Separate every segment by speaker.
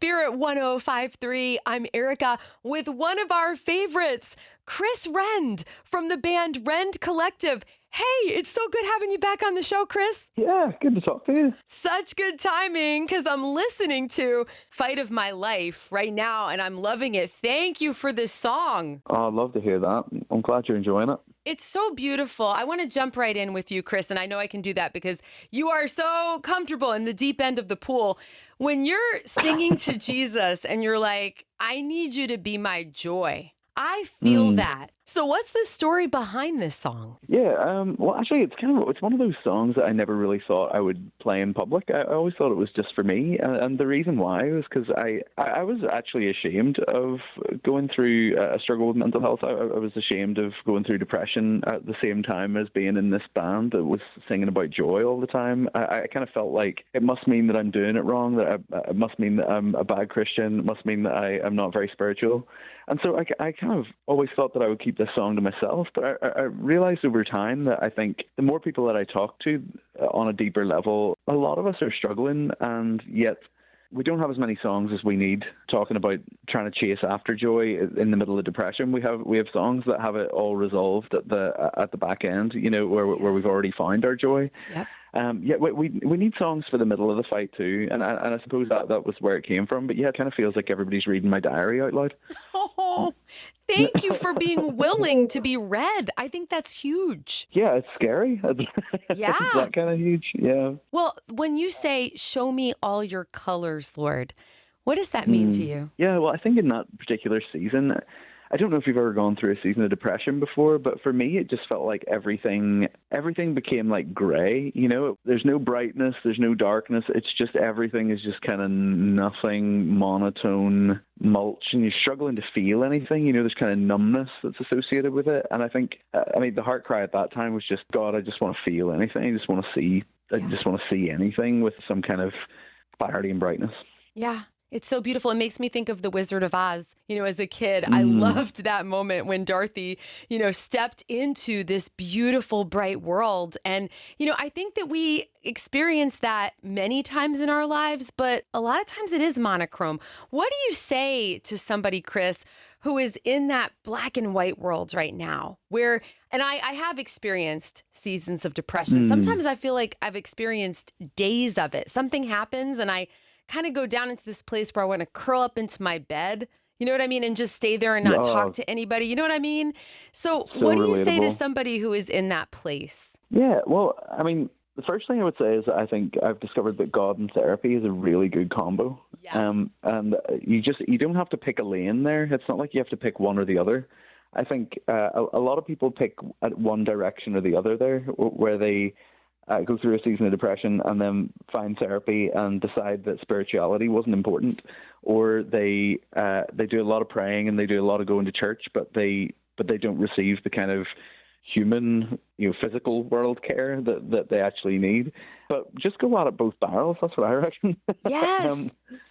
Speaker 1: Spirit 1053. I'm Erica with one of our favorites, Chris Rend from the band Rend Collective. Hey, it's so good having you back on the show, Chris.
Speaker 2: Yeah, good to talk to you.
Speaker 1: Such good timing because I'm listening to Fight of My Life right now and I'm loving it. Thank you for this song.
Speaker 2: Oh, I'd love to hear that. I'm glad you're enjoying it.
Speaker 1: It's so beautiful. I want to jump right in with you, Chris, and I know I can do that because you are so comfortable in the deep end of the pool. When you're singing to Jesus and you're like, I need you to be my joy, I feel that. So what's the story behind this song?
Speaker 2: Yeah, well, actually, it's one of those songs that I never really thought I would play in public. I always thought it was just for me, and the reason why was because I was actually ashamed of going through a struggle with mental health. I was ashamed of going through depression at the same time as being in this band that was singing about joy all the time. I kind of felt like it must mean that I'm doing it wrong, that it must mean that I'm a bad Christian, it must mean that I'm not very spiritual. And so I kind of always thought that I would keep this song to myself, but I realized over time that I think the more people that I talk to on a deeper level, a lot of us are struggling, and yet we don't have as many songs as we need talking about trying to chase after joy in the middle of depression. We have songs that have it all resolved at the back end, you know, where we've already found our joy.
Speaker 1: Yep.
Speaker 2: Yeah, we need songs for the middle of the fight too, and I suppose that was where it came from. But yeah, it kind of feels like everybody's reading my diary out loud.
Speaker 1: Oh, thank you for being willing to be read. I think that's huge.
Speaker 2: Yeah, it's scary.
Speaker 1: Yeah.
Speaker 2: It's that kind of huge. Yeah.
Speaker 1: Well, when you say, show me all your colors, Lord, what does that mean to you?
Speaker 2: Yeah, well, I think in that particular season, I don't know if you've ever gone through a season of depression before, but for me, it just felt like everything became like gray. You know, there's no brightness, there's no darkness. It's just everything is just kind of nothing, monotone, mulch, and you're struggling to feel anything. You know, there's kind of numbness that's associated with it. And I think, the heart cry at that time was just, God, I just want to feel anything. I just want to see anything with some kind of clarity and brightness.
Speaker 1: Yeah. It's so beautiful. It makes me think of The Wizard of Oz. You know, as a kid, I loved that moment when Dorothy, stepped into this beautiful, bright world. And, I think that we experience that many times in our lives, but a lot of times it is monochrome. What do you say to somebody, Chris, who is in that black and white world right now and I have experienced seasons of depression. Sometimes I feel like I've experienced days of it. Something happens and I kind of go down into this place where I want to curl up into my bed, you know what I mean? And just stay there and not talk to anybody. You know what I mean? So what do you say to somebody who is in that place?
Speaker 2: Yeah, well, the first thing I would say is that I think I've discovered that God and therapy is a really good combo.
Speaker 1: Yes.
Speaker 2: And you don't have to pick a lane there. It's not like you have to pick one or the other. I think a lot of people pick one direction or the other there, where they go through a season of depression and then find therapy and decide that spirituality wasn't important, or they do a lot of praying and they do a lot of going to church, but they don't receive the kind of human, physical world care that they actually need. But just go at it both barrels. That's what I reckon.
Speaker 1: Yes.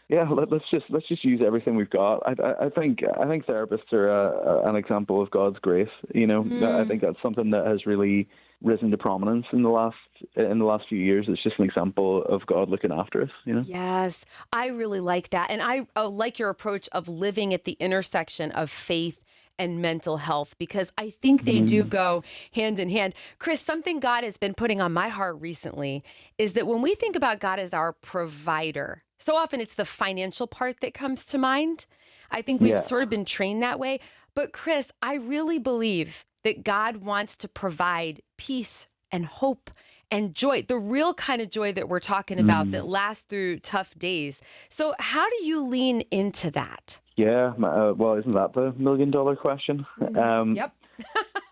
Speaker 2: Yeah, let's just use everything we've got. I think therapists are an example of God's grace. I think that's something that has really risen to prominence in the last few years. It's just an example of God looking after us.
Speaker 1: Yes, I really like that, and I like your approach of living at the intersection of faith and mental health, because I think they do go hand in hand. Chris, something God has been putting on my heart recently is that when we think about God as our provider, so often it's the financial part that comes to mind. I think we've sort of been trained that way. But Chris, I really believe that God wants to provide peace and hope and joy, the real kind of joy that we're talking about that lasts through tough days. So how do you lean into that?
Speaker 2: Yeah, well, isn't that the $1 million question?
Speaker 1: Yep.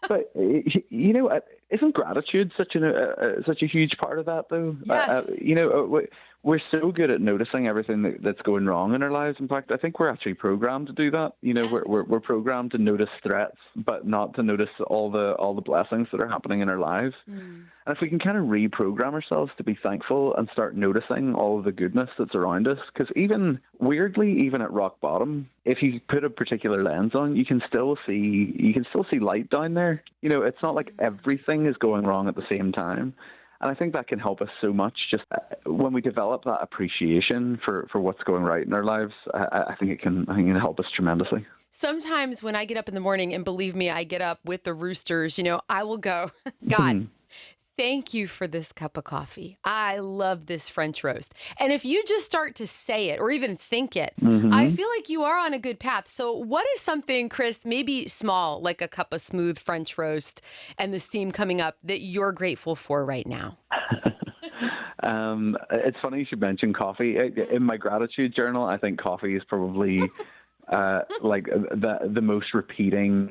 Speaker 2: But isn't gratitude such a huge part of that, though?
Speaker 1: Yes.
Speaker 2: We're so good at noticing everything that's going wrong in our lives. In fact, I think we're actually programmed to do that.
Speaker 1: Yes.
Speaker 2: We're programmed to notice threats, but not to notice all the blessings that are happening in our lives. And if we can kind of reprogram ourselves to be thankful and start noticing all of the goodness that's around us, because even at rock bottom, if you put a particular lens on, you can still see light down there. It's not like everything is going wrong at the same time. And I think that can help us so much. Just when we develop that appreciation for what's going right in our lives, I think it can help us tremendously.
Speaker 1: Sometimes when I get up in the morning, and believe me, I get up with the roosters, I will go, God, thank you for this cup of coffee. I love this French roast. And if you just start to say it or even think it, I feel like you are on a good path. So what is something, Chris, maybe small, like a cup of smooth French roast and the steam coming up, that you're grateful for right now?
Speaker 2: It's funny you should mention coffee. In my gratitude journal, I think coffee is probably like the most repeating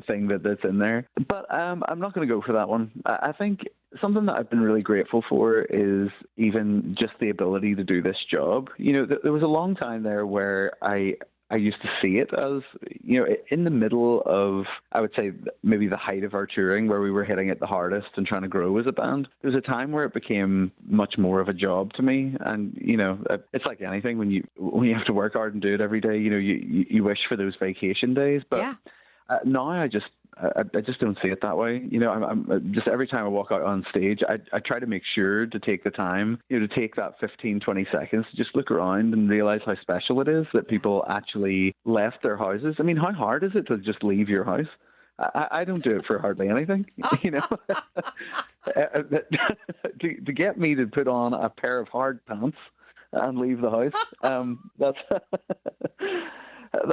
Speaker 2: thing that's in there. But I'm not going to go for that one. I think something that I've been really grateful for is even just the ability to do this job. There was a long time there where I used to see it as, in the middle of, I would say, maybe the height of our touring, where we were hitting it the hardest and trying to grow as a band. There was a time where it became much more of a job to me. And, it's like anything, when you have to work hard and do it every day, you wish for those vacation days. But
Speaker 1: Yeah.
Speaker 2: Now I just don't see it that way. I'm just, every time I walk out on stage, I try to make sure to take the time, to take that 15, 20 seconds to just look around and realize how special it is that people actually left their houses. I mean, how hard is it to just leave your house? I don't do it for hardly anything, to get me to put on a pair of hard pants and leave the house.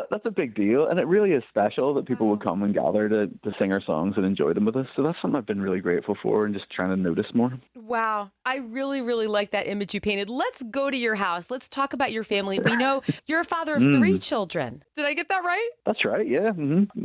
Speaker 2: That's a big deal, and it really is special that people would come and gather to sing our songs and enjoy them with us. So that's something I've been really grateful for, and just trying to notice more.
Speaker 1: Wow. I really, really like that image you painted. Let's go to your house. Let's talk about your family. We know you're a father of 3 children. Did I get that right?
Speaker 2: That's right, yeah.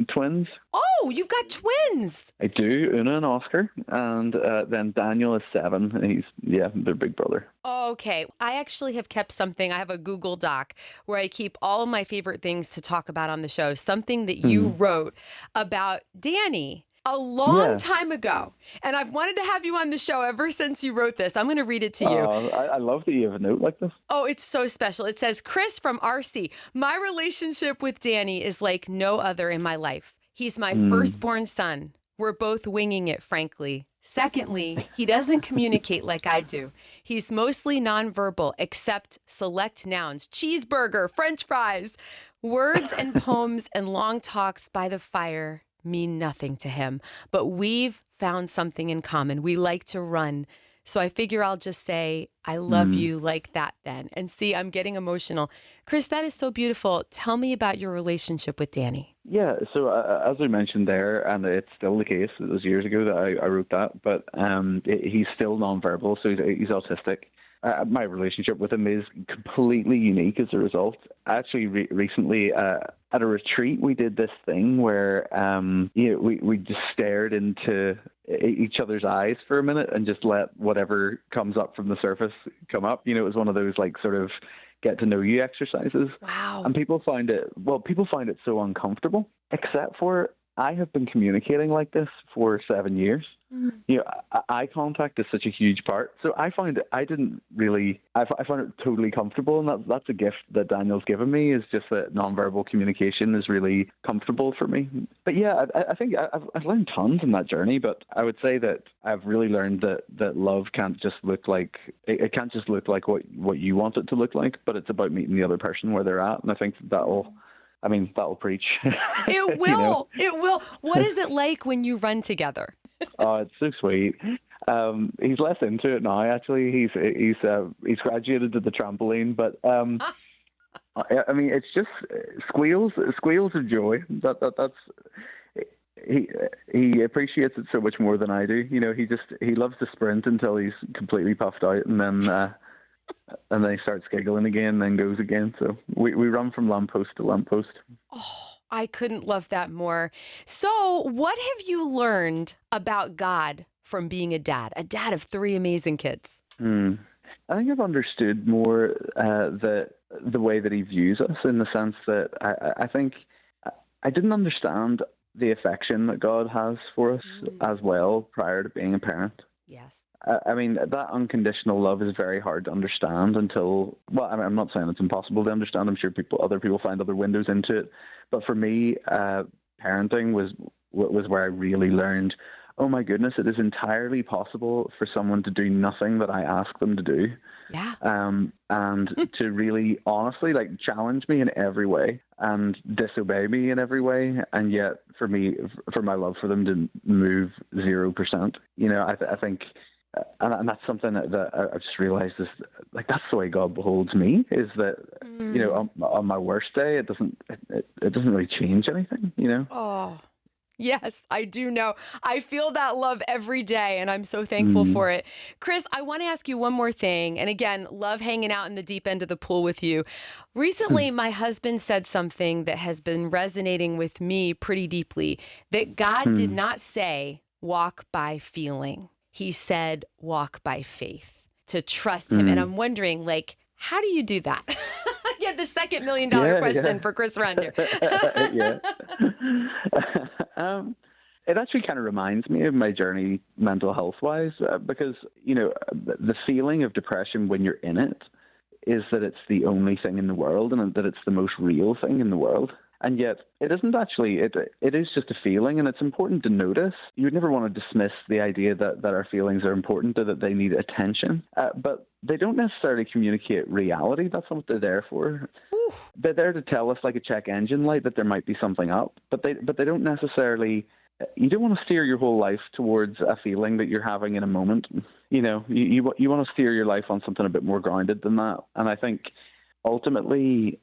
Speaker 2: Twins.
Speaker 1: Oh, you've got twins.
Speaker 2: I do, Una and Oscar, and then Daniel is 7, and he's their big brother.
Speaker 1: Okay. I actually have kept something. I have a Google Doc where I keep all of my favorite things to talk about on the show. Something that you wrote about Danny a long time ago. And I've wanted to have you on the show ever since you wrote this. I'm going to read it to you.
Speaker 2: I love that you have a note like this.
Speaker 1: Oh, it's so special. It says, Chris from RC, my relationship with Danny is like no other in my life. He's my firstborn son. We're both winging it, frankly. Secondly, he doesn't communicate like I do. He's mostly nonverbal, except select nouns, cheeseburger, French fries. Words and poems and long talks by the fire mean nothing to him. But we've found something in common. We like to run. So I figure I'll just say, I love you like that then. And see, I'm getting emotional. Chris, that is so beautiful. Tell me about your relationship with Danny.
Speaker 2: Yeah, so as I mentioned there, and it's still the case, it was years ago that I wrote that, but he's still nonverbal, so he's autistic. My relationship with him is completely unique as a result. Actually, recently at a retreat, we did this thing where we just stared into each other's eyes for a minute and just let whatever comes up from the surface come up. It was one of those like sort of get to know you exercises.
Speaker 1: Wow.
Speaker 2: And people find it so uncomfortable, except for I have been communicating like this for 7 years. Eye contact is such a huge part. So I found I found it totally comfortable, and that's a gift that Daniel's given me, is just that nonverbal communication is really comfortable for me. But yeah, I think I've learned tons in that journey, but I would say that I've really learned that love can't just look like, it can't just look like what you want it to look like, but it's about meeting the other person where they're at. And I think that'll preach.
Speaker 1: It will. It will. What is it like when you run together?
Speaker 2: Oh, it's so sweet. He's less into it now. Actually, he's graduated to the trampoline, but I mean, it's just squeals of joy. That's he appreciates it so much more than I do. He loves to sprint until he's completely puffed out, and then he starts giggling again, then goes again. So we run from lamppost to lamppost.
Speaker 1: Oh, I couldn't love that more. So what have you learned about God from being a dad of 3 amazing kids?
Speaker 2: I think I've understood more the way that he views us, in the sense that I think I didn't understand the affection that God has for us as well prior to being a parent.
Speaker 1: Yes.
Speaker 2: I mean, that unconditional love is very hard to understand until, well, I mean, I'm not saying it's impossible to understand. I'm sure other people find other windows into it. But for me, parenting was where I really learned, oh my goodness, it is entirely possible for someone to do nothing that I ask them to do.
Speaker 1: Yeah.
Speaker 2: And to really honestly like challenge me in every way and disobey me in every way, and yet for my love for them to move 0%. I think, and that's something that I've just realized is like that's the way God beholds me. Is that on my worst day, it doesn't really change anything.
Speaker 1: Oh. Yes, I do know. I feel that love every day, and I'm so thankful
Speaker 2: Mm,
Speaker 1: for it. Chris, I want to ask you one more thing. And again, love hanging out in the deep end of the pool with you. Recently, my husband said something that has been resonating with me pretty deeply, that God did
Speaker 2: mm.
Speaker 1: not say, walk by feeling. He said, walk by faith, to trust him. And
Speaker 2: Mm.
Speaker 1: I'm wondering, like, how do you do that? Yeah, the second $1 million
Speaker 2: Yeah,
Speaker 1: question
Speaker 2: yeah.
Speaker 1: for Chris Render.
Speaker 2: Yeah. It actually kind of reminds me of my journey mental health wise, because, the feeling of depression when you're in it is that it's the only thing in the world and that it's the most real thing in the world. And yet it isn't actually, it is just a feeling, and it's important to notice. You would never want to dismiss the idea that our feelings are important or that they need attention, but they don't necessarily communicate reality. That's not what they're there for.
Speaker 1: Whew.
Speaker 2: They're there to tell us, like a check engine light, that there might be something up, but they don't necessarily. You don't want to steer your whole life towards a feeling that you're having in a moment. You want to steer your life on something a bit more grounded than that. And I think ultimately,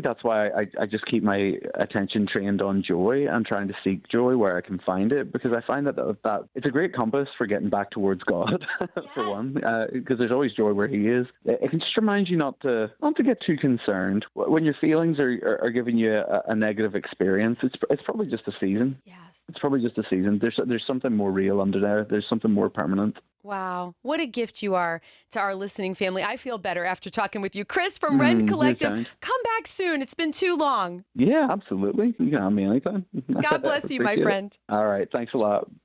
Speaker 2: that's why I just keep my attention trained on joy and trying to seek joy where I can find it, because I find that it's a great compass for getting back towards God, for one, because there's always joy where He is. It can just remind you not to get too concerned when your feelings are giving you a negative experience. It's probably just a season.
Speaker 1: Yes.
Speaker 2: It's probably just a season. There's something more real under there. There's something more permanent.
Speaker 1: Wow. What a gift you are to our listening family. I feel better after talking with you. Chris from Rend
Speaker 2: You're
Speaker 1: Collective,
Speaker 2: kind.
Speaker 1: come back soon. It's been too long.
Speaker 2: Yeah, absolutely. You can have me anytime.
Speaker 1: God bless you, my
Speaker 2: Appreciate it.
Speaker 1: friend.
Speaker 2: All right. Thanks a lot.